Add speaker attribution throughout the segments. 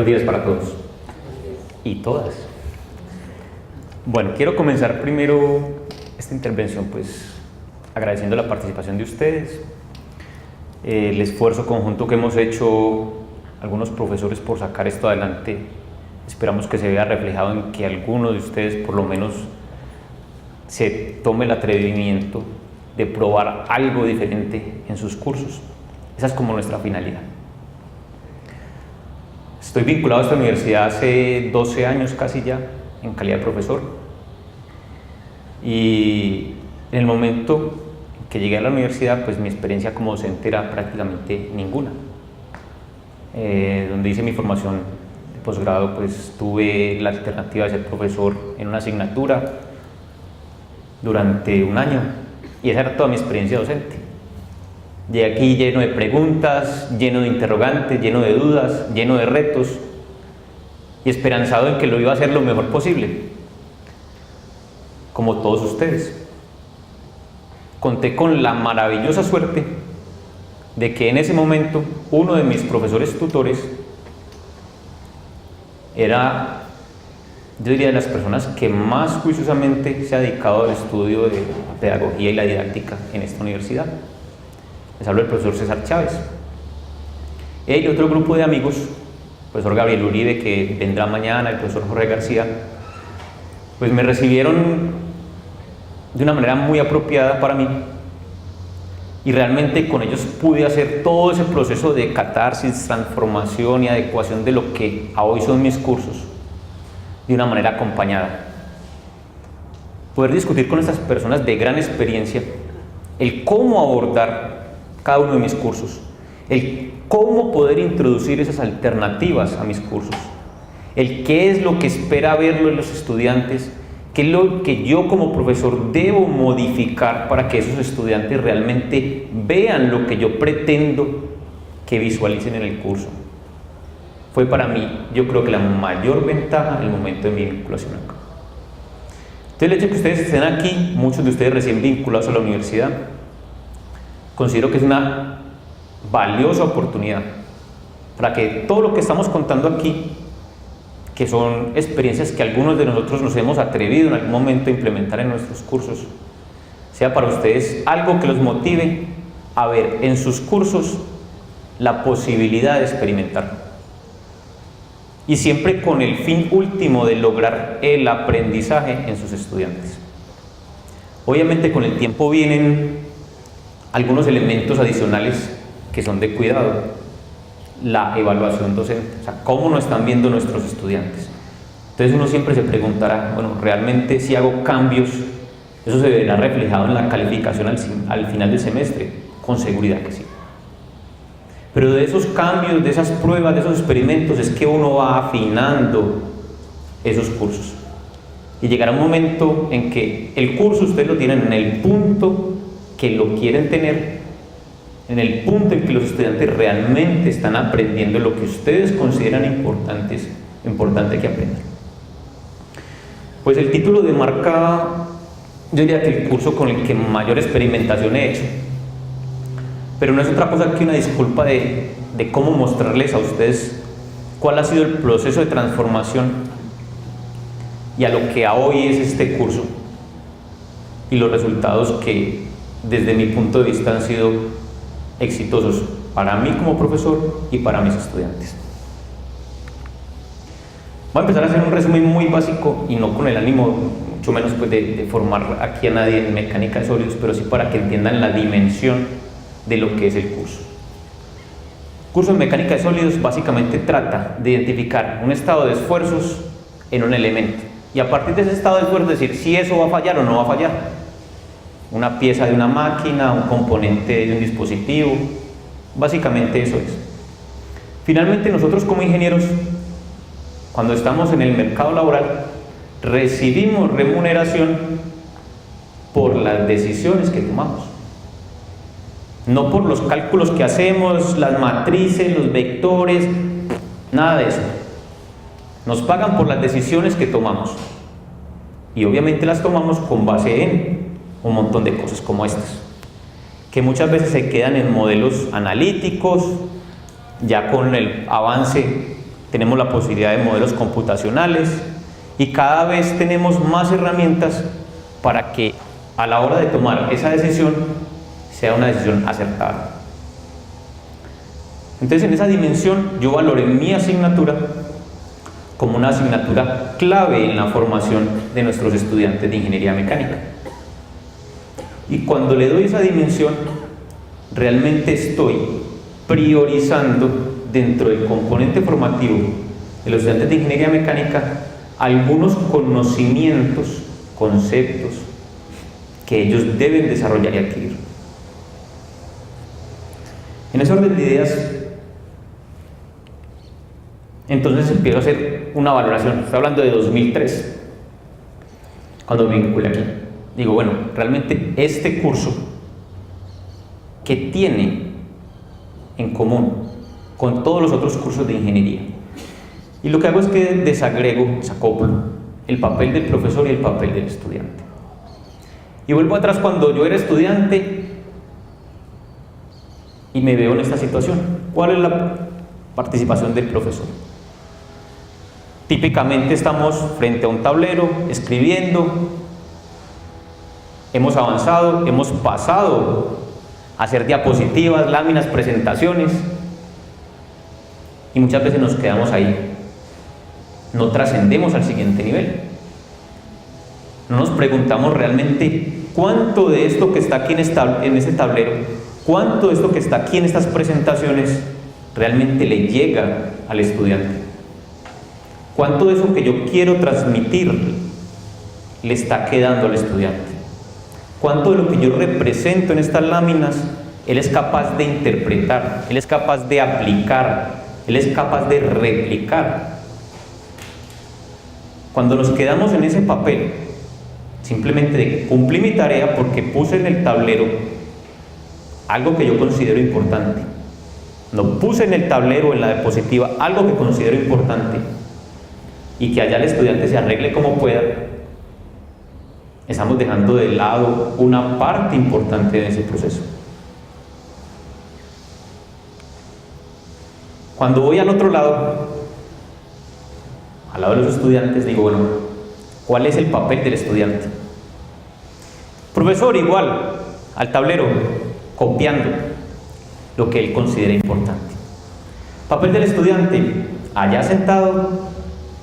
Speaker 1: Buenos días para todos y todas. Bueno, quiero comenzar primero esta intervención pues agradeciendo la participación de ustedes, el esfuerzo conjunto que hemos hecho algunos profesores por sacar esto adelante. Esperamos que se vea reflejado en que alguno de ustedes por lo menos se tome el atrevimiento de probar algo diferente en sus cursos. Esa es como nuestra finalidad. Estoy vinculado a esta universidad hace 12 años casi ya, en calidad de profesor. Y en el momento que llegué a la universidad, pues mi experiencia como docente era prácticamente ninguna. Donde hice mi formación de posgrado, pues tuve la alternativa de ser profesor en una asignatura durante un año. Y esa era toda mi experiencia docente. Llegué aquí lleno de preguntas, lleno de interrogantes, lleno de dudas, lleno de retos y esperanzado en que lo iba a hacer lo mejor posible, como todos ustedes. Conté con la maravillosa suerte de que en ese momento uno de mis profesores tutores era, yo diría, de las personas que más juiciosamente se ha dedicado al estudio de la pedagogía y la didáctica en esta universidad. Les hablo del profesor César Chávez. Él y otro grupo de amigos, el profesor Gabriel Uribe, que vendrá mañana, el profesor Jorge García, pues me recibieron de una manera muy apropiada para mí y realmente con ellos pude hacer todo ese proceso de catarsis, transformación y adecuación de lo que a hoy son mis cursos de una manera acompañada. Poder discutir con estas personas de gran experiencia el cómo abordar cada uno de mis cursos, el cómo poder introducir esas alternativas a mis cursos, el qué es lo que espera verlo en los estudiantes, qué es lo que yo como profesor debo modificar para que esos estudiantes realmente vean lo que yo pretendo que visualicen en el curso. Fue para mí, yo creo que la mayor ventaja en el momento de mi vinculación acá. Entonces el hecho de que ustedes estén aquí, muchos de ustedes recién vinculados a la universidad, considero que es una valiosa oportunidad para que todo lo que estamos contando aquí, que son experiencias que algunos de nosotros nos hemos atrevido en algún momento a implementar en nuestros cursos, sea para ustedes algo que los motive a ver en sus cursos la posibilidad de experimentar. Y siempre con el fin último de lograr el aprendizaje en sus estudiantes. Obviamente con el tiempo vienen algunos elementos adicionales que son de cuidado. La evaluación docente, o sea, cómo nos están viendo nuestros estudiantes. Entonces uno siempre se preguntará, bueno, realmente si hago cambios, ¿eso se verá reflejado en la calificación al final del semestre? Con seguridad que sí. Pero de esos cambios, de esas pruebas, de esos experimentos, es que uno va afinando esos cursos. Y llegará un momento en que el curso ustedes lo tienen en el punto que lo quieren tener, en el punto en que los estudiantes realmente están aprendiendo lo que ustedes consideran importante que aprendan. Pues el título demarca, yo diría que el curso con el que mayor experimentación he hecho, pero no es otra cosa que una disculpa de cómo mostrarles a ustedes cuál ha sido el proceso de transformación y a lo que a hoy es este curso y los resultados que desde mi punto de vista han sido exitosos para mí como profesor y para mis estudiantes. Voy a empezar a hacer un resumen muy básico y no con el ánimo mucho menos pues de formar aquí a nadie en mecánica de sólidos, pero sí para que entiendan la dimensión de lo que es el curso. El curso en mecánica de sólidos básicamente trata de identificar un estado de esfuerzos en un elemento y a partir de ese estado de esfuerzos decir si eso va a fallar o no va a fallar. Una pieza de una máquina, un componente de un dispositivo, básicamente eso es. Finalmente nosotros como ingenieros, cuando estamos en el mercado laboral, recibimos remuneración por las decisiones que tomamos. No por los cálculos que hacemos, las matrices, los vectores, nada de eso. Nos pagan por las decisiones que tomamos. Y obviamente las tomamos con base en un montón de cosas como estas, que muchas veces se quedan en modelos analíticos, ya con el avance tenemos la posibilidad de modelos computacionales y cada vez tenemos más herramientas para que a la hora de tomar esa decisión sea una decisión acertada. Entonces, en esa dimensión yo valoré mi asignatura como una asignatura clave en la formación de nuestros estudiantes de ingeniería mecánica. Y cuando le doy esa dimensión, realmente estoy priorizando dentro del componente formativo de los estudiantes de ingeniería mecánica algunos conocimientos, conceptos que ellos deben desarrollar y adquirir. En ese orden de ideas, entonces empiezo a hacer una valoración. Estoy hablando de 2003, cuando me vinculé aquí. Digo, bueno, realmente este curso, ¿qué tiene en común con todos los otros cursos de ingeniería? Y lo que hago es que desagrego, desacoplo el papel del profesor y el papel del estudiante. Y vuelvo atrás cuando yo era estudiante y me veo en esta situación. ¿Cuál es la participación del profesor? Típicamente estamos frente a un tablero, escribiendo. Hemos avanzado, hemos pasado a hacer diapositivas, láminas, presentaciones, y muchas veces nos quedamos ahí. No trascendemos al siguiente nivel. No nos preguntamos realmente cuánto de esto que está aquí en ese tablero, cuánto de esto que está aquí en estas presentaciones realmente le llega al estudiante. Cuánto de eso que yo quiero transmitir le está quedando al estudiante. Cuánto de lo que yo represento en estas láminas él es capaz de interpretar, él es capaz de aplicar, él es capaz de replicar. Cuando nos quedamos en ese papel, simplemente de cumplí mi tarea porque puse en el tablero algo que yo considero importante, no puse en el tablero, en la diapositiva, algo que considero importante, y que allá el estudiante se arregle como pueda, estamos dejando de lado una parte importante de ese proceso. Cuando voy al otro lado, al lado de los estudiantes, digo, bueno, ¿cuál es el papel del estudiante? Profesor, igual, al tablero, copiando lo que él considera importante. Papel del estudiante, allá sentado,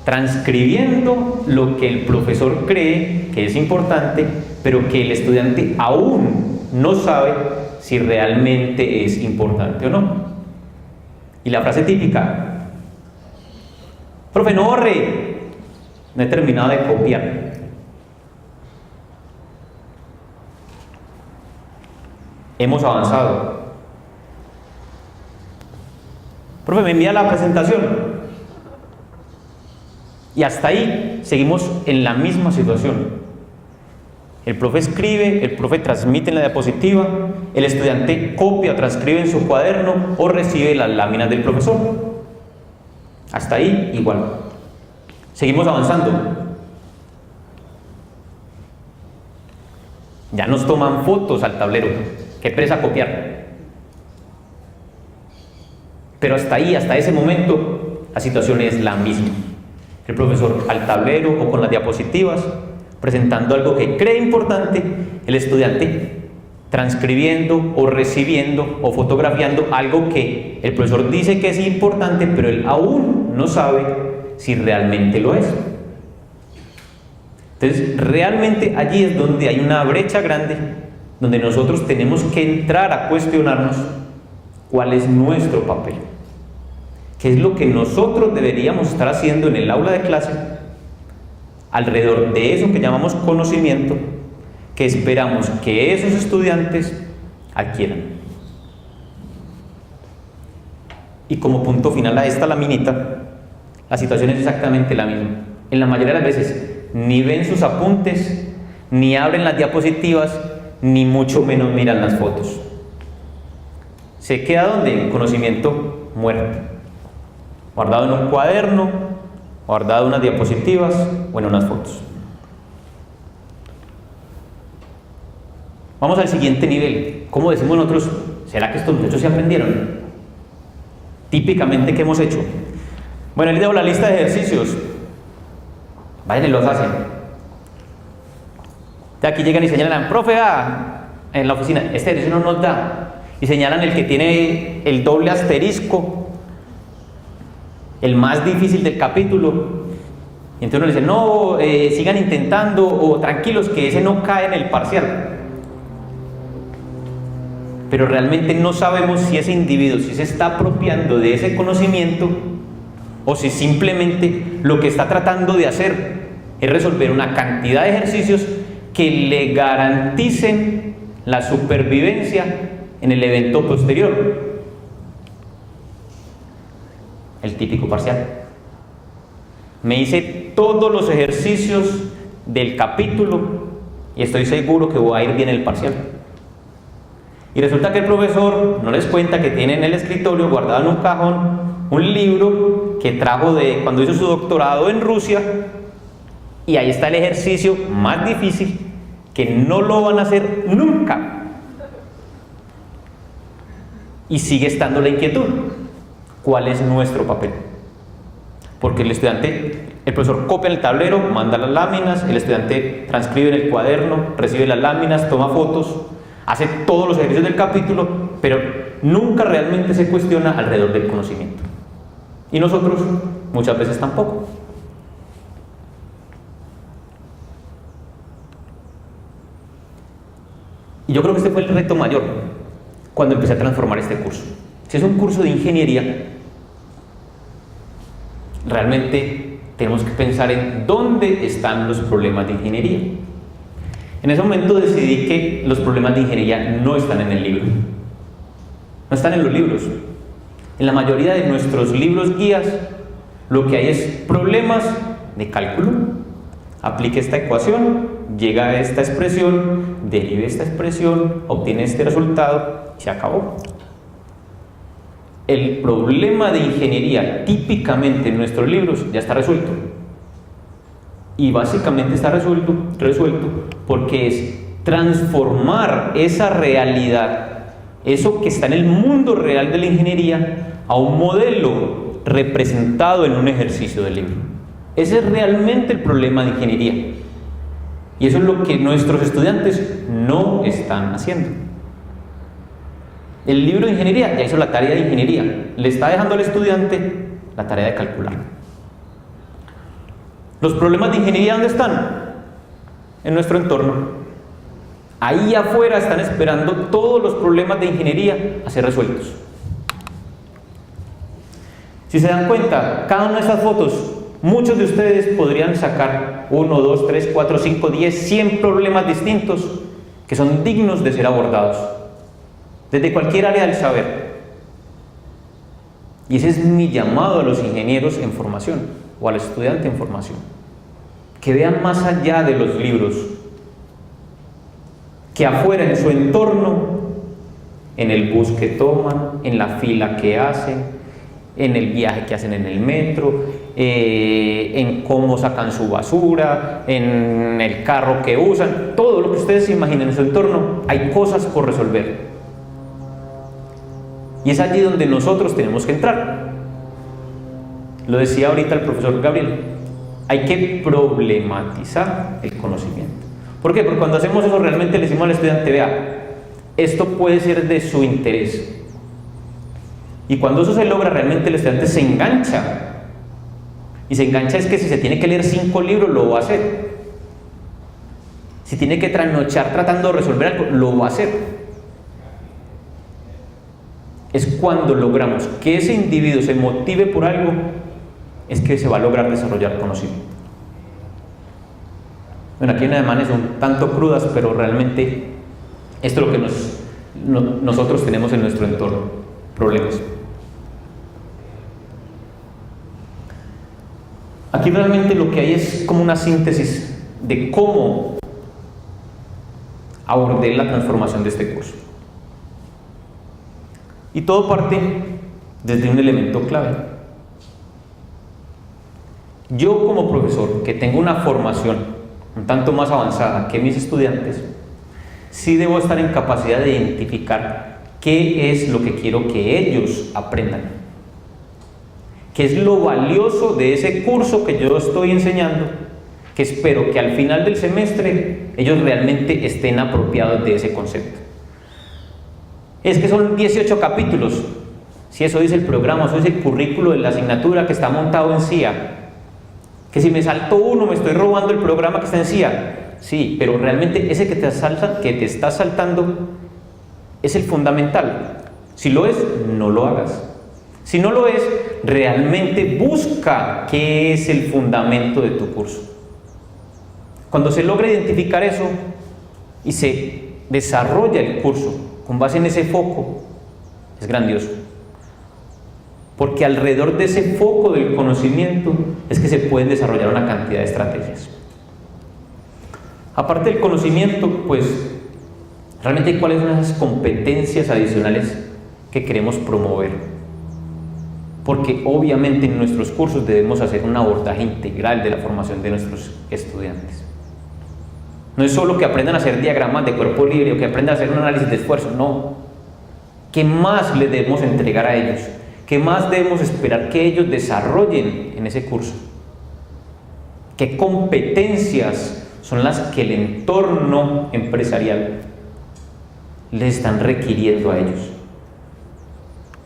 Speaker 1: transcribiendo lo que el profesor cree que es importante, pero que el estudiante aún no sabe si realmente es importante o no. Y la frase típica: profe, no borre, no he terminado de copiar. Hemos avanzado. Profe, me envía la presentación. Y hasta ahí seguimos en la misma situación. El profe escribe, el profe transmite en la diapositiva, el estudiante copia o transcribe en su cuaderno o recibe las láminas del profesor. Hasta ahí igual. Seguimos avanzando. Ya nos toman fotos al tablero. Qué presa copiar. Pero hasta ahí, hasta ese momento, la situación es la misma. El profesor al tablero o con las diapositivas, presentando algo que cree importante, el estudiante transcribiendo o recibiendo o fotografiando algo que el profesor dice que es importante, pero él aún no sabe si realmente lo es. Entonces, realmente allí es donde hay una brecha grande, donde nosotros tenemos que entrar a cuestionarnos cuál es nuestro papel. ¿Qué es lo que nosotros deberíamos estar haciendo en el aula de clase alrededor de eso que llamamos conocimiento, que esperamos que esos estudiantes adquieran? Y como punto final a esta laminita, la situación es exactamente la misma. En la mayoría de las veces ni ven sus apuntes, ni abren las diapositivas, ni mucho menos miran las fotos. Se queda donde conocimiento muerto, guardado en un cuaderno, guardado en unas diapositivas o en unas fotos. Vamos al siguiente nivel. ¿Cómo decimos nosotros? ¿Será que estos muchachos se aprendieron? Típicamente, ¿qué hemos hecho? Bueno, les dejo la lista de ejercicios. Vayan y los hacen. De aquí llegan y señalan, profe, en la oficina, este ejercicio no nos da. Y señalan el que tiene el doble asterisco, el más difícil del capítulo. Y entonces uno le dice, no, sigan intentando, o tranquilos, que ese no cae en el parcial. Pero realmente no sabemos si ese individuo, si se está apropiando de ese conocimiento, o si simplemente lo que está tratando de hacer es resolver una cantidad de ejercicios que le garanticen la supervivencia en el evento posterior. El típico parcial. Me hice todos los ejercicios del capítulo y estoy seguro que voy a ir bien en el parcial. Y resulta que el profesor no les cuenta que tiene en el escritorio guardado en un cajón un libro que trajo de cuando hizo su doctorado en Rusia, y ahí está el ejercicio más difícil que no lo van a hacer nunca. Y sigue estando la inquietud. ¿Cuál es nuestro papel? Porque el profesor copia en el tablero, manda las láminas, el estudiante transcribe en el cuaderno, recibe las láminas, toma fotos, hace todos los ejercicios del capítulo, pero nunca realmente se cuestiona alrededor del conocimiento. Y nosotros muchas veces tampoco. Y yo creo que este fue el reto mayor cuando empecé a transformar este curso. Si es un curso de ingeniería, realmente tenemos que pensar en dónde están los problemas de ingeniería. En ese momento decidí que los problemas de ingeniería no están en el libro, no están en los libros. En la mayoría de nuestros libros guías lo que hay es problemas de cálculo. Aplique esta ecuación, llega a esta expresión, derive esta expresión, obtiene este resultado y se acabó. El problema de ingeniería típicamente en nuestros libros ya está resuelto. Y básicamente está resuelto porque es transformar esa realidad, eso que está en el mundo real de la ingeniería, a un modelo representado en un ejercicio del libro. Ese es realmente el problema de ingeniería. Y eso es lo que nuestros estudiantes no están haciendo. El libro de ingeniería ya hizo la tarea de ingeniería, le está dejando al estudiante la tarea de calcular. ¿Los problemas de ingeniería dónde están? En nuestro entorno. Ahí afuera están esperando todos los problemas de ingeniería a ser resueltos. Si se dan cuenta, cada una de esas fotos, muchos de ustedes podrían sacar 1, 2, 3, 4, 5, 10, 100 problemas distintos que son dignos de ser abordados desde cualquier área del saber. Y ese es mi llamado a los ingenieros en formación o al estudiante en formación, que vean más allá de los libros, que afuera en su entorno, en el bus que toman, en la fila que hacen, en el viaje que hacen en el metro, en cómo sacan su basura, en el carro que usan, todo lo que ustedes se imaginen en su entorno, hay cosas por resolver. Y es allí donde nosotros tenemos que entrar. Lo decía ahorita el profesor Gabriel, hay que problematizar el conocimiento. ¿Por qué? Porque cuando hacemos eso realmente le decimos al estudiante, vea, esto puede ser de su interés. Y cuando eso se logra, realmente el estudiante se engancha. Y se engancha es que si se tiene que leer 5 libros, lo va a hacer. Si tiene que trasnochar tratando de resolver algo, lo va a hacer. Es cuando logramos que ese individuo se motive por algo, es que se va a lograr desarrollar conocimiento. Bueno, aquí en Alemania son tanto crudas, pero realmente esto es lo que nosotros tenemos en nuestro entorno, problemas. Aquí realmente lo que hay es como una síntesis de cómo abordé la transformación de este curso. Y todo parte desde un elemento clave. Yo como profesor, que tengo una formación un tanto más avanzada que mis estudiantes, sí debo estar en capacidad de identificar qué es lo que quiero que ellos aprendan. ¿Qué es lo valioso de ese curso que yo estoy enseñando? Que espero que al final del semestre ellos realmente estén apropiados de ese concepto. Es que son 18 capítulos. Si eso dice el programa, eso dice el currículo de la asignatura que está montado en CIA. Que si me salto uno, me estoy robando el programa que está en CIA. Sí, pero realmente ese que te está saltando es el fundamental. Si lo es, no lo hagas. Si no lo es, realmente busca qué es el fundamento de tu curso. Cuando se logra identificar eso y se desarrolla el curso con base en ese foco, es grandioso. Porque alrededor de ese foco del conocimiento es que se pueden desarrollar una cantidad de estrategias. Aparte del conocimiento, pues, realmente cuáles son esas competencias adicionales que queremos promover. Porque obviamente en nuestros cursos debemos hacer un abordaje integral de la formación de nuestros estudiantes. No es solo que aprendan a hacer diagramas de cuerpo libre o que aprendan a hacer un análisis de esfuerzo, no. ¿Qué más les debemos entregar a ellos? ¿Qué más debemos esperar que ellos desarrollen en ese curso? ¿Qué competencias son las que el entorno empresarial les están requiriendo a ellos?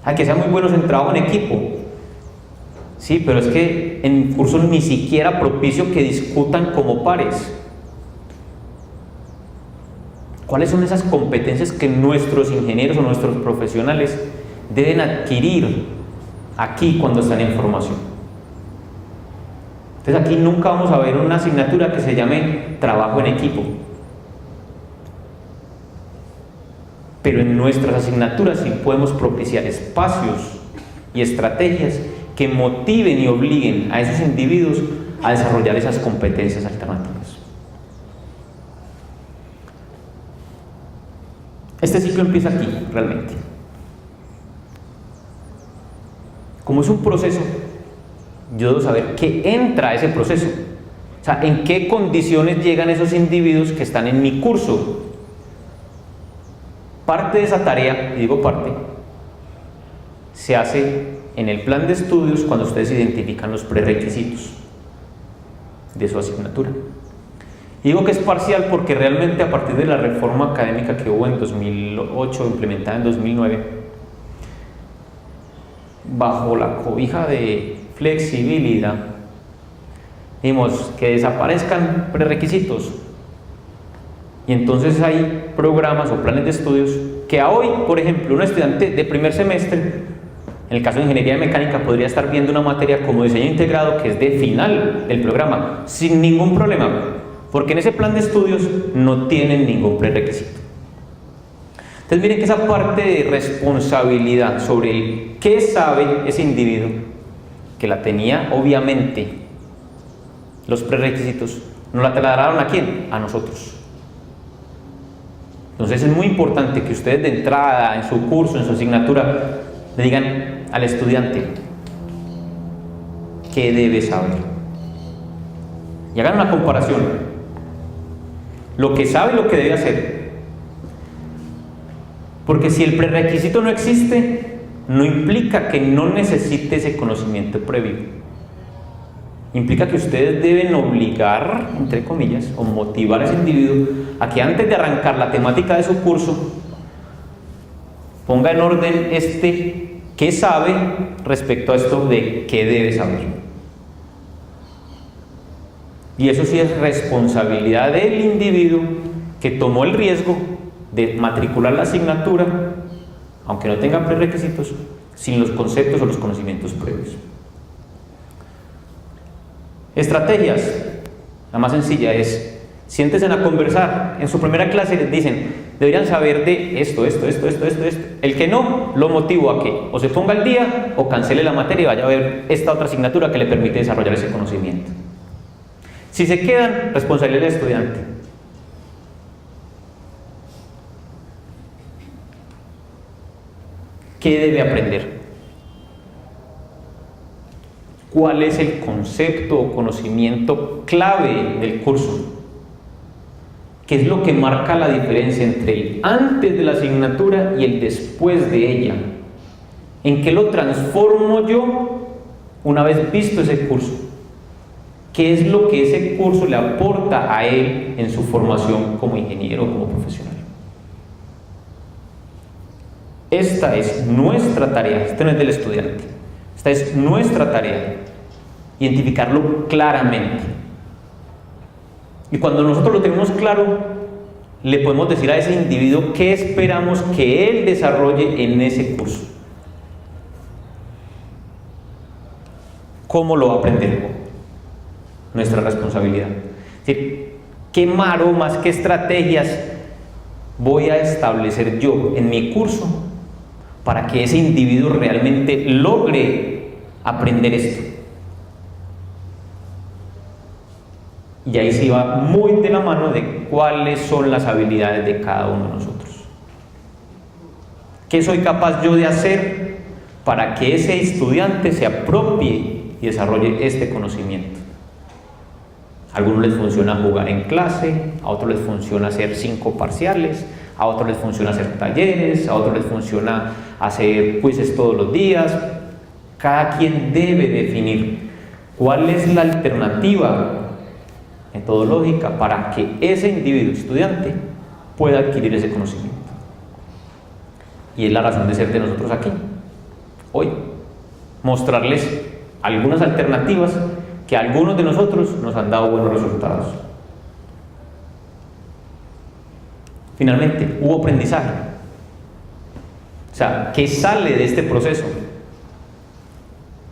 Speaker 1: A que sean muy buenos en trabajo en equipo. Sí, pero es que en cursos ni siquiera propicio que discutan como pares. ¿Cuáles son esas competencias que nuestros ingenieros o nuestros profesionales deben adquirir aquí cuando están en formación? Entonces aquí nunca vamos a ver una asignatura que se llame trabajo en equipo. Pero en nuestras asignaturas sí podemos propiciar espacios y estrategias que motiven y obliguen a esos individuos a desarrollar esas competencias alternativas. Este ciclo empieza aquí, realmente. Como es un proceso, yo debo saber qué entra a ese proceso. O sea, en qué condiciones llegan esos individuos que están en mi curso. Parte de esa tarea, y digo parte, se hace en el plan de estudios cuando ustedes identifican los prerequisitos de su asignatura. Y digo que es parcial porque realmente a partir de la reforma académica que hubo en 2008, implementada en 2009, bajo la cobija de flexibilidad, dimos que desaparezcan prerequisitos. Y entonces hay programas o planes de estudios que a hoy, por ejemplo, un estudiante de primer semestre, en el caso de ingeniería mecánica, podría estar viendo una materia como diseño integrado que es de final del programa, sin ningún problema, porque en ese plan de estudios no tienen ningún prerequisito. Entonces miren que esa parte de responsabilidad sobre el qué sabe ese individuo, que la tenía obviamente los prerequisitos, ¿nos la trasladaron a quién? A nosotros. Entonces es muy importante que ustedes de entrada en su curso, en su asignatura, le digan al estudiante qué debe saber. Y hagan una comparación. Lo que sabe y lo que debe hacer. Porque si el prerequisito no existe, no implica que no necesite ese conocimiento previo. Implica que ustedes deben obligar, entre comillas, o motivar a ese individuo a que antes de arrancar la temática de su curso, ponga en orden qué sabe respecto a esto de qué debe saber. Y eso sí es responsabilidad del individuo que tomó el riesgo de matricular la asignatura, aunque no tenga prerequisitos, sin los conceptos o los conocimientos previos. Estrategias. La más sencilla es, siéntense a conversar. En su primera clase les dicen, deberían saber de esto. El que no, lo motivo a que o se ponga al día o cancele la materia y vaya a ver esta otra asignatura que le permite desarrollar ese conocimiento. Si se quedan, responsabilidad del estudiante. ¿Qué debe aprender? ¿Cuál es el concepto o conocimiento clave del curso? ¿Qué es lo que marca la diferencia entre el antes de la asignatura y el después de ella? ¿En qué lo transformo yo una vez visto ese curso, ¿qué es lo que ese curso le aporta a él en su formación como ingeniero o como profesional? Esta es nuestra tarea, esta no es del estudiante, esta es nuestra tarea, identificarlo claramente. Y cuando nosotros lo tenemos claro, le podemos decir a ese individuo qué esperamos que él desarrolle en ese curso. ¿Cómo lo va a aprender? Nuestra responsabilidad. Es decir, ¿qué maromas, qué estrategias voy a establecer yo en mi curso para que ese individuo realmente logre aprender esto? Y ahí se va muy de la mano de cuáles son las habilidades de cada uno de nosotros. ¿Qué soy capaz yo de hacer para que ese estudiante se apropie y desarrolle este conocimiento? A algunos les funciona jugar en clase, a otros les funciona hacer 5 parciales, a otros les funciona hacer talleres, a otros les funciona hacer quizzes todos los días. Cada quien debe definir cuál es la alternativa metodológica para que ese individuo estudiante pueda adquirir ese conocimiento. Y es la razón de ser de nosotros aquí, hoy, mostrarles algunas alternativas que algunos de nosotros nos han dado buenos resultados. Finalmente, hubo aprendizaje. O sea, ¿qué sale de este proceso?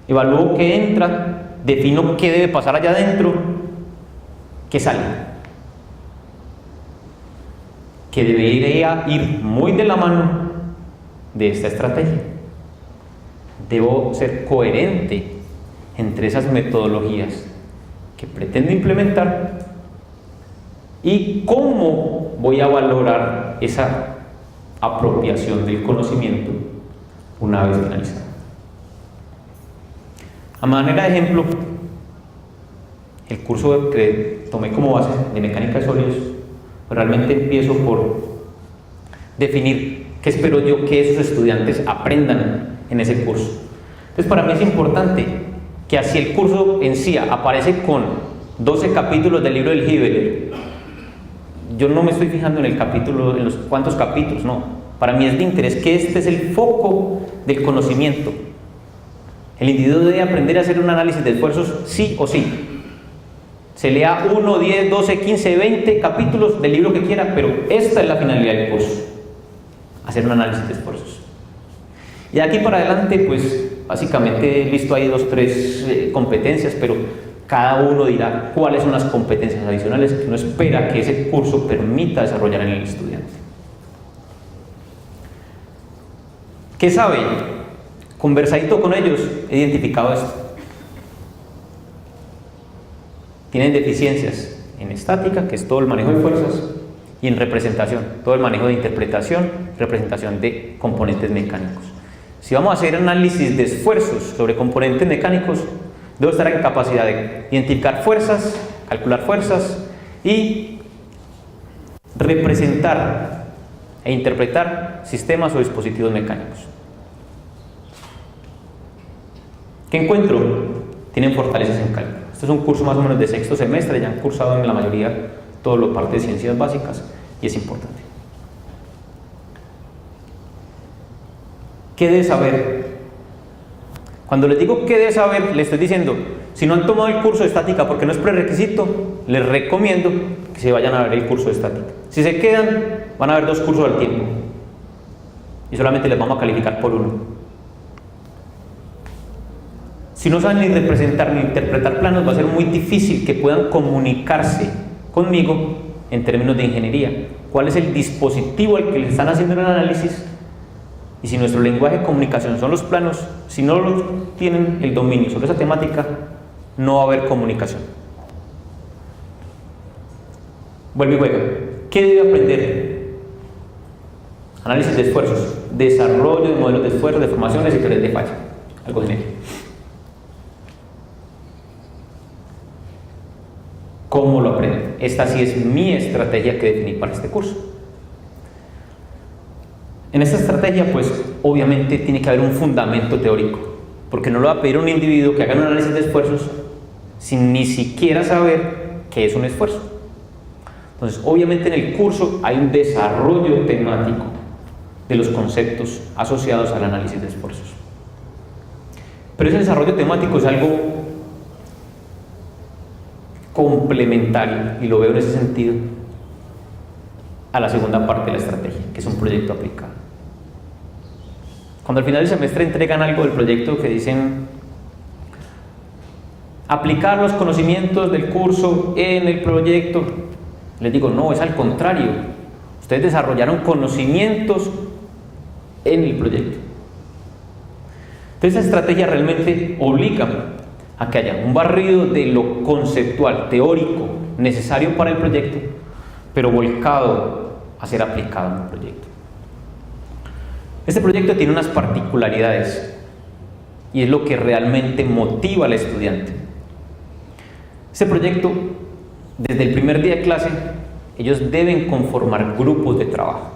Speaker 1: Evalúo qué entra, defino qué debe pasar allá adentro, ¿qué sale? Que debería ir muy de la mano de esta estrategia. Debo ser coherente entre esas metodologías que pretendo implementar y cómo voy a valorar esa apropiación del conocimiento una vez finalizado. A manera de ejemplo, el curso que tomé como base de mecánica de sólidos, realmente empiezo por definir qué espero yo que esos estudiantes aprendan en ese curso. Entonces, para mí es importante que así el curso en sí aparece con 12 capítulos del libro del Hibeler, yo no me estoy fijando en el capítulo, en los cuantos capítulos, no. Para mí es de interés que este es el foco del conocimiento. El individuo debe aprender a hacer un análisis de esfuerzos sí o sí. Se lea 1, 10, 12, 15, 20 capítulos del libro que quiera, pero esta es la finalidad del curso: hacer un análisis de esfuerzos. Y de aquí para adelante, pues básicamente he visto ahí 2 o 3 competencias, pero cada uno dirá cuáles son las competencias adicionales que uno espera que ese curso permita desarrollar en el estudiante. ¿Qué sabe? Conversadito con ellos, he identificado esto. Tienen deficiencias en estática, que es todo el manejo de fuerzas, y en representación, todo el manejo de interpretación, representación de componentes mecánicos. Si vamos a hacer análisis de esfuerzos sobre componentes mecánicos, debo estar en capacidad de identificar fuerzas, calcular fuerzas y representar e interpretar sistemas o dispositivos mecánicos. ¿Qué encuentro? Tienen fortalezas en cálculo. Este es un curso más o menos de 6º semestre, ya han cursado en la mayoría todo lo parte de ciencias básicas y es importante. ¿Qué debe saber? Cuando les digo qué debe saber, les estoy diciendo, si no han tomado el curso de estática porque no es prerequisito, les recomiendo que se vayan a ver el curso de estática. Si se quedan, van a ver 2 cursos al tiempo y solamente les vamos a calificar por 1. Si no saben ni representar ni interpretar planos, va a ser muy difícil que puedan comunicarse conmigo en términos de ingeniería. ¿Cuál es el dispositivo al que les están haciendo el análisis? Y si nuestro lenguaje de comunicación son los planos, si no tienen el dominio sobre esa temática, no va a haber comunicación. Vuelve y juega. ¿Qué debe aprender? Análisis de esfuerzos, desarrollo de modelos de esfuerzo, deformaciones y teorías de falla. Algo genérico. ¿Cómo lo aprenden? Esta sí es mi estrategia que definí para este curso. En esta estrategia, pues, obviamente tiene que haber un fundamento teórico. porque no le va a pedir a un individuo que haga un análisis de esfuerzos sin ni siquiera saber qué es un esfuerzo. Entonces, obviamente en el curso hay un desarrollo temático de los conceptos asociados al análisis de esfuerzos. Pero ese desarrollo temático es algo complementario, y lo veo en ese sentido, a la segunda parte de la estrategia, que es un proyecto aplicado. Cuando al final del semestre entregan algo del proyecto que dicen aplicar los conocimientos del curso en el proyecto, les digo, no, es al contrario. Ustedes desarrollaron conocimientos en el proyecto. Entonces, esa estrategia realmente obliga a que haya un barrido de lo conceptual, teórico, necesario para el proyecto, pero volcado a ser aplicado en el proyecto. Este proyecto tiene unas particularidades y es lo que realmente motiva al estudiante. Este proyecto, desde el primer día de clase, ellos deben conformar grupos de trabajo.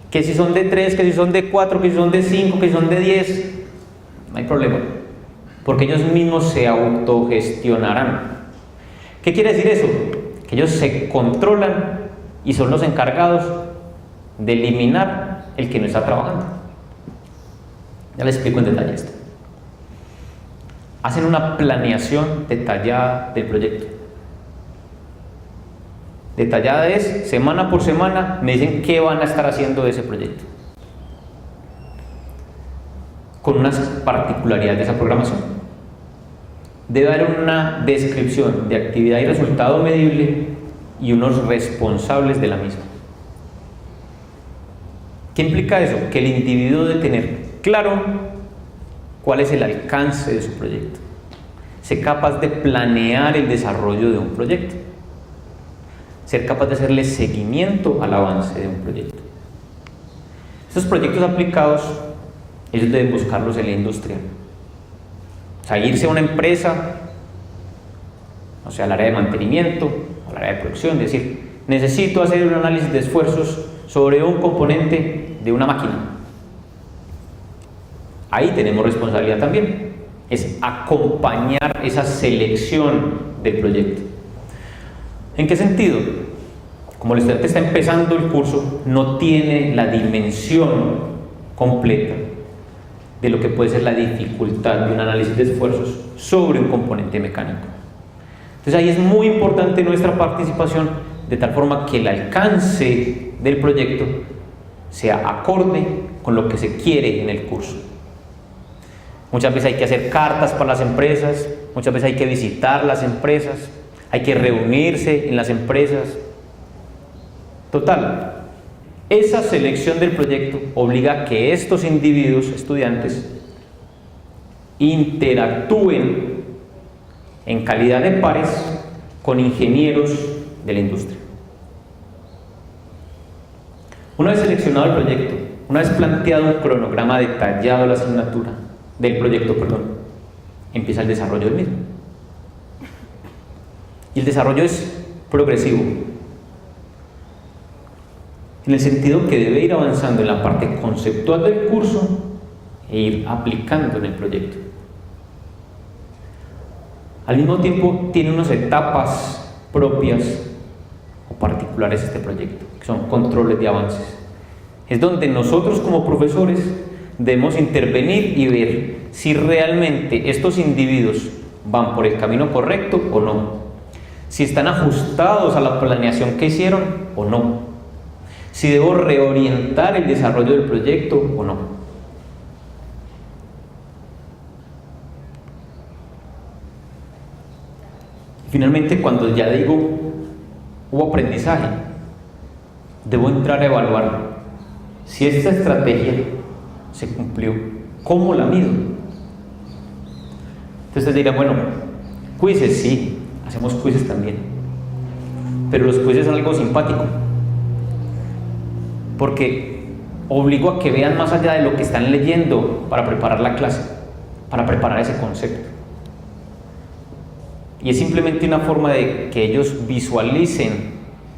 Speaker 1: Que si son de 3, que si son de 4, que si son de 5, que si son de 10, no hay problema, porque ellos mismos se autogestionarán. ¿Qué quiere decir eso? Que ellos se controlan y son los encargados de eliminar el que no está trabajando. Ya les explico en detalle esto. Hacen una planeación detallada del proyecto. Detallada es, semana por semana, me dicen qué van a estar haciendo de ese proyecto, con unas particularidades de esa programación. Debe haber una descripción de actividad y resultado medible y unos responsables de la misma. ¿Qué implica eso? Que el individuo debe tener claro cuál es el alcance de su proyecto, ser capaz de planear el desarrollo de un proyecto, ser capaz de hacerle seguimiento al avance de un proyecto. Estos proyectos aplicados, ellos deben buscarlos en la industria. O sea, irse a una empresa, o sea, al área de mantenimiento, al área de producción, decir, necesito hacer un análisis de esfuerzos sobre un componente de una máquina. Ahí tenemos responsabilidad también, es acompañar esa selección del proyecto. ¿En qué sentido? Como el estudiante está empezando el curso, no tiene la dimensión completa de lo que puede ser la dificultad de un análisis de esfuerzos sobre un componente mecánico. Entonces ahí es muy importante nuestra participación, de tal forma que el alcance del proyecto sea acorde con lo que se quiere en el curso. Muchas veces hay que hacer cartas para las empresas, muchas veces hay que visitar las empresas, hay que reunirse en las empresas. Total, esa selección del proyecto obliga a que estos individuos, estudiantes, interactúen en calidad de pares con ingenieros de la industria. Una vez seleccionado el proyecto, una vez planteado un cronograma detallado de la asignatura, del proyecto, empieza el desarrollo del mismo. Y el desarrollo es progresivo, en el sentido que debe ir avanzando en la parte conceptual del curso e ir aplicando en el proyecto. Al mismo tiempo tiene unas etapas propias o particulares este proyecto, que son controles de avances. Es donde nosotros como profesores debemos intervenir y ver si realmente estos individuos van por el camino correcto o no, si están ajustados a la planeación que hicieron o no, si debo reorientar el desarrollo del proyecto o no. Finalmente, cuando ya digo hubo aprendizaje, debo entrar a evaluar si esta estrategia se cumplió, ¿cómo la mido? Entonces dirán, bueno, quizzes, sí, hacemos quizzes también, pero los quizzes son algo simpático, porque obligo a que vean más allá de lo que están leyendo para preparar la clase, para preparar ese concepto. Y es simplemente una forma de que ellos visualicen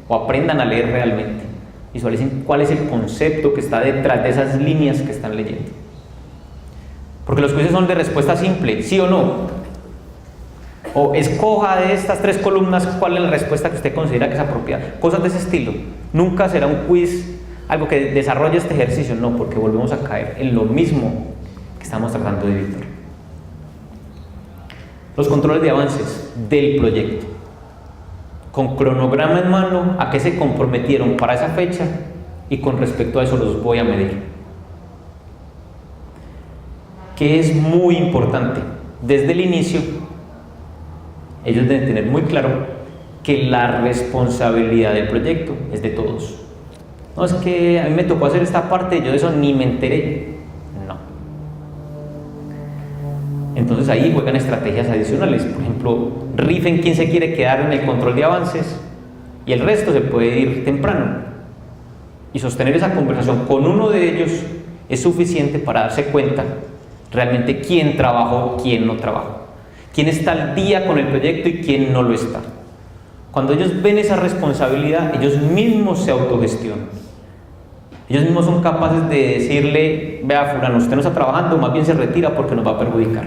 Speaker 1: o aprendan a leer realmente, visualicen cuál es el concepto que está detrás de esas líneas que están leyendo. Porque los quizzes son de respuesta simple, sí o no. O escoja de estas 3 columnas cuál es la respuesta que usted considera que es apropiada. Cosas de ese estilo. Nunca será un quiz algo que desarrolle este ejercicio, no, porque volvemos a caer en lo mismo que estamos tratando de evitar. Los controles de avances del proyecto. Con cronograma en mano, a qué se comprometieron para esa fecha y con respecto a eso los voy a medir. Que es muy importante, desde el inicio, ellos deben tener muy claro que la responsabilidad del proyecto es de todos. No, es que a mí me tocó hacer esta parte, yo de eso ni me enteré. No. Entonces ahí juegan estrategias adicionales. Por ejemplo, rifen quién se quiere quedar en el control de avances y el resto se puede ir temprano. Y sostener esa conversación con uno de ellos es suficiente para darse cuenta realmente quién trabajó, quién no trabajó, quién está al día con el proyecto y quién no lo está. Cuando ellos ven esa responsabilidad, ellos mismos se autogestionan. Ellos mismos son capaces de decirle: vea, fulano, usted no está trabajando, más bien se retira porque nos va a perjudicar.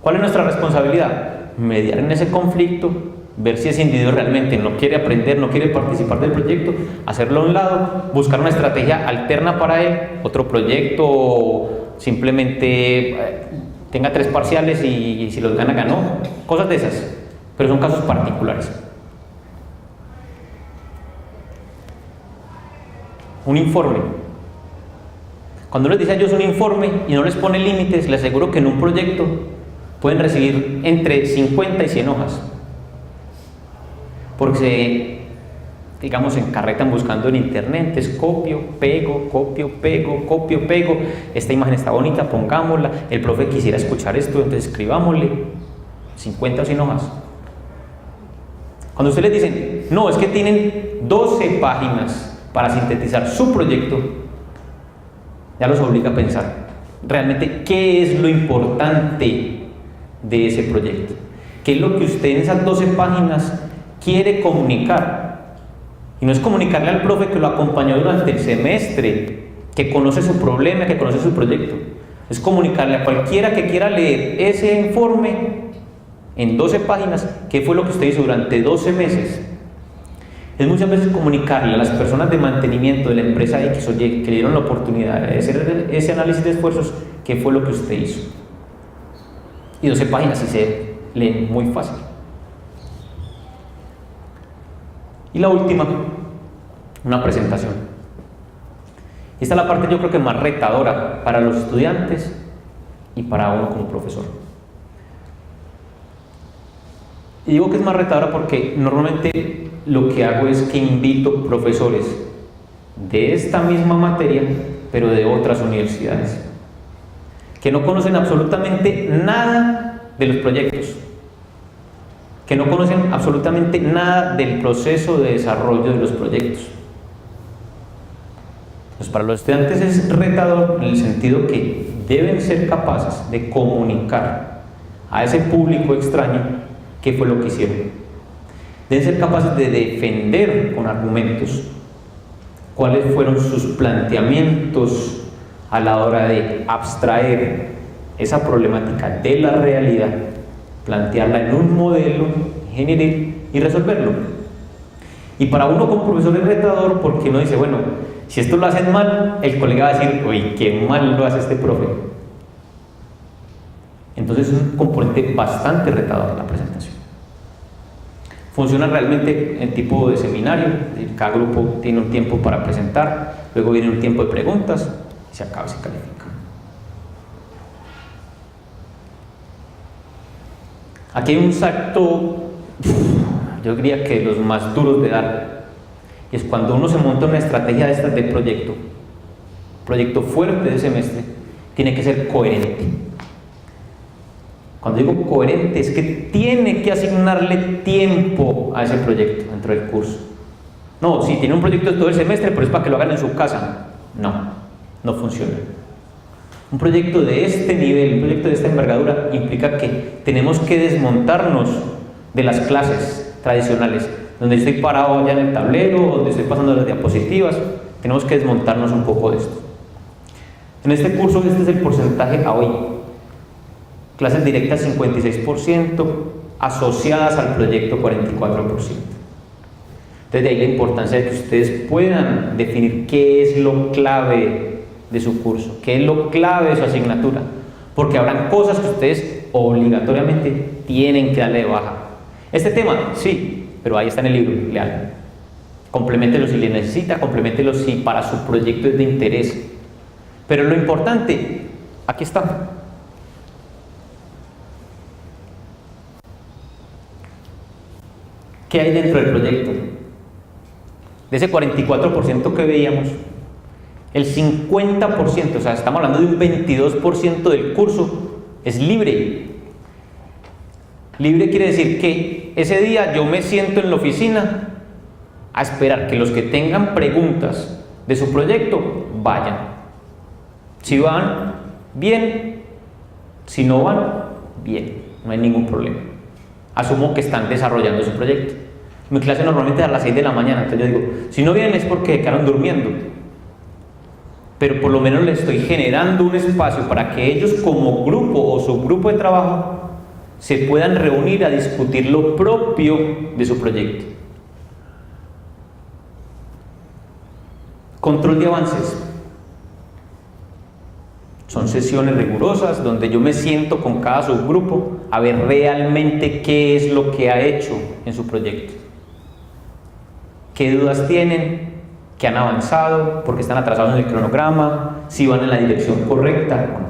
Speaker 1: ¿Cuál es nuestra responsabilidad? Mediar en ese conflicto, ver si ese individuo realmente no quiere aprender, no quiere participar del proyecto, hacerlo a un lado, buscar una estrategia alterna para él, otro proyecto, o simplemente tenga 3 parciales y si los gana, ganó, cosas de esas, pero son casos particulares. Un informe. Cuando les dice a ellos un informe y no les pone límites, les aseguro que en un proyecto pueden recibir entre 50 y 100 hojas. Porque se, digamos, se encarretan buscando en internet, es copio, pego, esta imagen está bonita, pongámosla, el profe quisiera escuchar esto, entonces escribámosle 50 o 100 hojas. Cuando ustedes les dicen: no, es que tienen 12 páginas para sintetizar su proyecto, ya los obliga a pensar realmente qué es lo importante de ese proyecto, qué es lo que usted en esas 12 páginas quiere comunicar. Y no es comunicarle al profe que lo acompañó durante el semestre, que conoce su problema, que conoce su proyecto, es comunicarle a cualquiera que quiera leer ese informe en 12 páginas qué fue lo que usted hizo durante 12 meses. Es muchas veces comunicarle a las personas de mantenimiento de la empresa X o Y que le dieron la oportunidad de hacer ese análisis de esfuerzos qué fue lo que usted hizo. Y 12 páginas y se leen muy fácil. Y la última, una presentación. Esta es la parte, yo creo que más retadora para los estudiantes y para uno como profesor. Y digo que es más retadora porque normalmente lo que hago es que invito profesores de esta misma materia, pero de otras universidades, que no conocen absolutamente nada de los proyectos, que no conocen absolutamente nada del proceso de desarrollo de los proyectos. Pues para los estudiantes es retador en el sentido que deben ser capaces de comunicar a ese público extraño qué fue lo que hicieron. Deben ser capaces de defender con argumentos cuáles fueron sus planteamientos a la hora de abstraer esa problemática de la realidad, plantearla en un modelo ingenieril y resolverlo. Y para uno como profesor es retador porque uno dice: bueno, si esto lo hacen mal, el colega va a decir: uy, qué mal lo hace este profe. Entonces es un componente bastante retador la presentación. Funciona realmente en tipo de seminario, cada grupo tiene un tiempo para presentar, luego viene un tiempo de preguntas y se acaba y se califica. Aquí hay un salto, yo diría que los más duros de dar, y es cuando uno se monta una estrategia de estas de proyecto fuerte de semestre, tiene que ser coherente. Cuando digo coherente es que tiene que asignarle tiempo a ese proyecto dentro del curso. No, si tiene un proyecto de todo el semestre, pero es para que lo hagan en su casa. No funciona. Un proyecto de este nivel, un proyecto de esta envergadura, implica que tenemos que desmontarnos de las clases tradicionales, donde estoy parado ya en el tablero, donde estoy pasando las diapositivas. Tenemos que desmontarnos un poco de esto. En este curso este es el porcentaje a hoy. Clases directas 56%, asociadas al proyecto 44%. Entonces de ahí la importancia de que ustedes puedan definir qué es lo clave de su curso, qué es lo clave de su asignatura, porque habrán cosas que ustedes obligatoriamente tienen que darle de baja. Este tema, sí, pero ahí está en el libro, leal. Compleméntelo si le necesita, compleméntelo si para su proyecto es de interés. Pero lo importante, aquí está. ¿Qué hay dentro del proyecto? De ese 44% que veíamos, el 50%, o sea, estamos hablando de un 22% del curso, es libre. Libre quiere decir que ese día yo me siento en la oficina a esperar que los que tengan preguntas de su proyecto vayan. Si van, bien. Si no van, bien. No hay ningún problema. Asumo que están desarrollando su proyecto. Mi clase normalmente es a las 6 de la mañana, entonces yo digo, si no vienen es porque quedaron durmiendo. Pero por lo menos les estoy generando un espacio para que ellos como grupo o subgrupo de trabajo se puedan reunir a discutir lo propio de su proyecto. Control de avances. Son sesiones rigurosas donde yo me siento con cada subgrupo a ver realmente qué es lo que ha hecho en su proyecto. ¿Qué dudas tienen? ¿Qué han avanzado? ¿Por qué están atrasados en el cronograma? ¿Si van en la dirección correcta o no?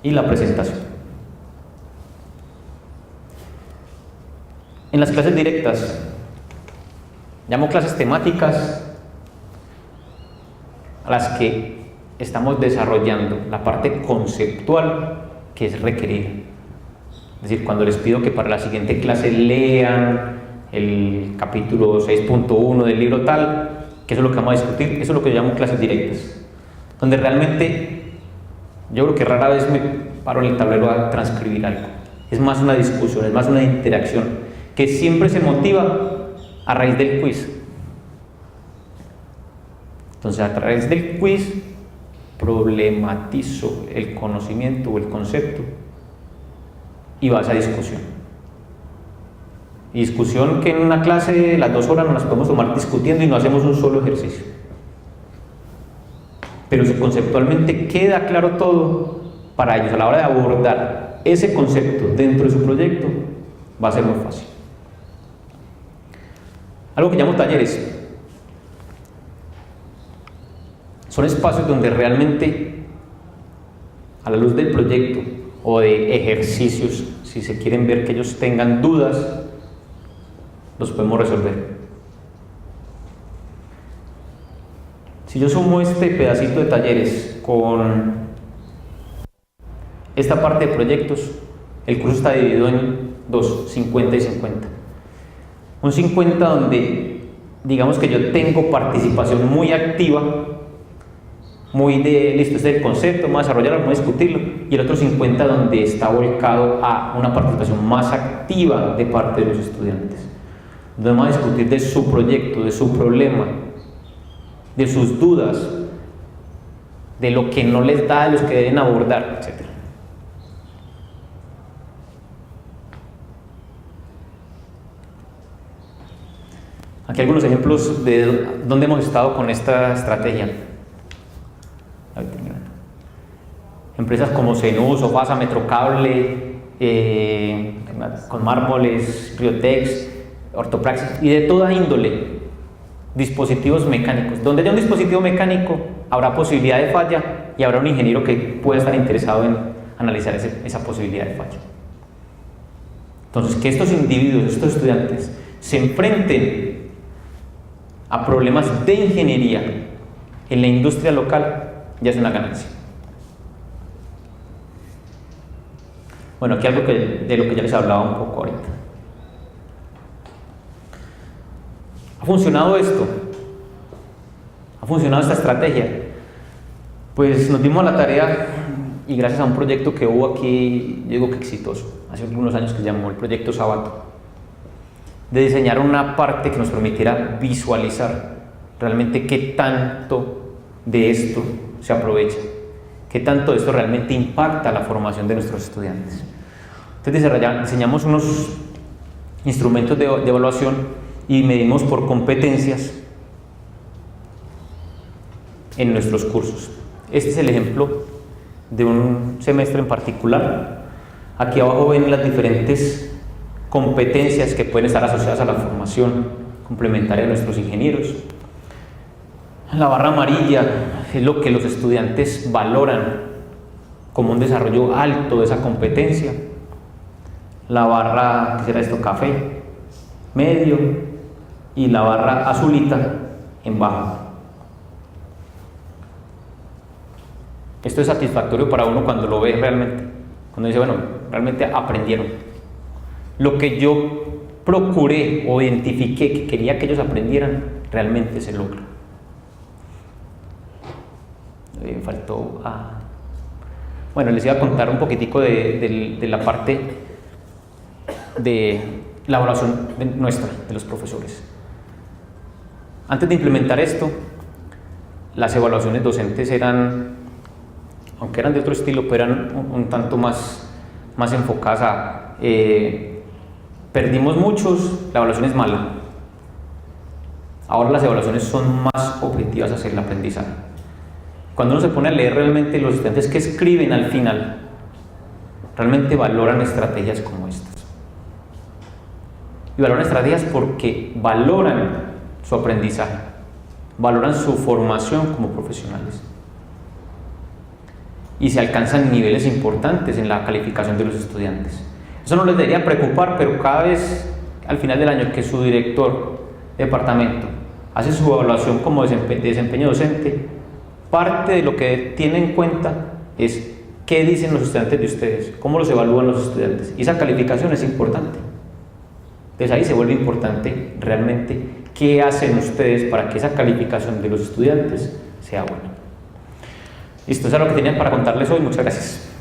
Speaker 1: Y la presentación. En las clases directas, llamo clases temáticas a las que estamos desarrollando la parte conceptual que es requerida. Es decir, cuando les pido que para la siguiente clase lean el capítulo 6.1 del libro tal, que eso es lo que vamos a discutir, eso es lo que yo llamo clases directas, donde realmente yo creo que rara vez me paro en el tablero a transcribir algo. Es más una discusión, es más una interacción, que siempre se motiva a raíz del quiz. Entonces, a través del quiz problematizo el conocimiento o el concepto y va a esa discusión. Y discusión que en una clase las 2 horas nos las podemos tomar discutiendo y no hacemos un solo ejercicio. Pero si conceptualmente queda claro todo, para ellos a la hora de abordar ese concepto dentro de su proyecto va a ser muy fácil. Algo que llamo talleres. Son espacios donde realmente, a la luz del proyecto o de ejercicios, si se quieren ver que ellos tengan dudas, los podemos resolver. Si yo sumo este pedacito de talleres con esta parte de proyectos, el curso está dividido en dos, 50 y 50. Un 50 donde digamos que yo tengo participación muy activa, muy de, listo, este es el concepto, vamos a desarrollarlo, vamos a discutirlo, y el otro 50 donde está volcado a una participación más activa de parte de los estudiantes, donde vamos a discutir de su proyecto, de su problema, de sus dudas, de lo que no les da, de los que deben abordar, etc. Aquí algunos ejemplos de dónde hemos estado con esta estrategia. Empresas como Zenú, Sofasa, Metrocable, con Mármoles, Riotex, Ortopraxis y de toda índole. Dispositivos mecánicos. Donde haya un dispositivo mecánico habrá posibilidad de falla y habrá un ingeniero que pueda estar interesado en analizar esa posibilidad de falla. Entonces, que estos individuos, estos estudiantes, se enfrenten a problemas de ingeniería en la industria local ya es una ganancia. Bueno, aquí algo de lo que ya les hablaba un poco ahorita. ¿Ha funcionado esto? ¿Ha funcionado esta estrategia? Pues nos dimos a la tarea, y gracias a un proyecto que hubo aquí, yo digo que exitoso, hace algunos años, que se llamó el Proyecto Sabato, de diseñar una parte que nos permitiera visualizar realmente qué tanto de esto se aprovecha, qué tanto esto realmente impacta la formación de nuestros estudiantes. Entonces diseñamos unos instrumentos de evaluación y medimos por competencias en nuestros cursos. Este es el ejemplo de un semestre en particular. Aquí abajo ven las diferentes competencias que pueden estar asociadas a la formación complementaria de nuestros ingenieros. La barra amarilla es lo que los estudiantes valoran como un desarrollo alto de esa competencia. La barra, ¿qué será esto? Café, medio, y la barra azulita en bajo. Esto es satisfactorio para uno cuando lo ve realmente, cuando dice, bueno, realmente aprendieron. Lo que yo procuré o identifiqué que quería que ellos aprendieran, realmente se logra. Me faltó... Bueno, les iba a contar un poquitico de la parte de la evaluación nuestra, de los profesores. Antes de implementar esto, las evaluaciones docentes eran, aunque eran de otro estilo, pero eran un tanto más enfocadas a perdimos muchos, la evaluación es mala. Ahora las evaluaciones son más objetivas hacia el aprendizaje. Cuando uno se pone a leer realmente los estudiantes que escriben al final, realmente valoran estrategias como estas. Y valoran estrategias porque valoran su aprendizaje, valoran su formación como profesionales. Y se alcanzan niveles importantes en la calificación de los estudiantes. Eso no les debería preocupar, pero cada vez al final del año que su director de departamento hace su evaluación como desempeño docente, parte de lo que tiene en cuenta es qué dicen los estudiantes de ustedes, cómo los evalúan los estudiantes. Y esa calificación es importante. Entonces ahí se vuelve importante realmente qué hacen ustedes para que esa calificación de los estudiantes sea buena. Listo, eso es lo que tenía para contarles hoy. Muchas gracias.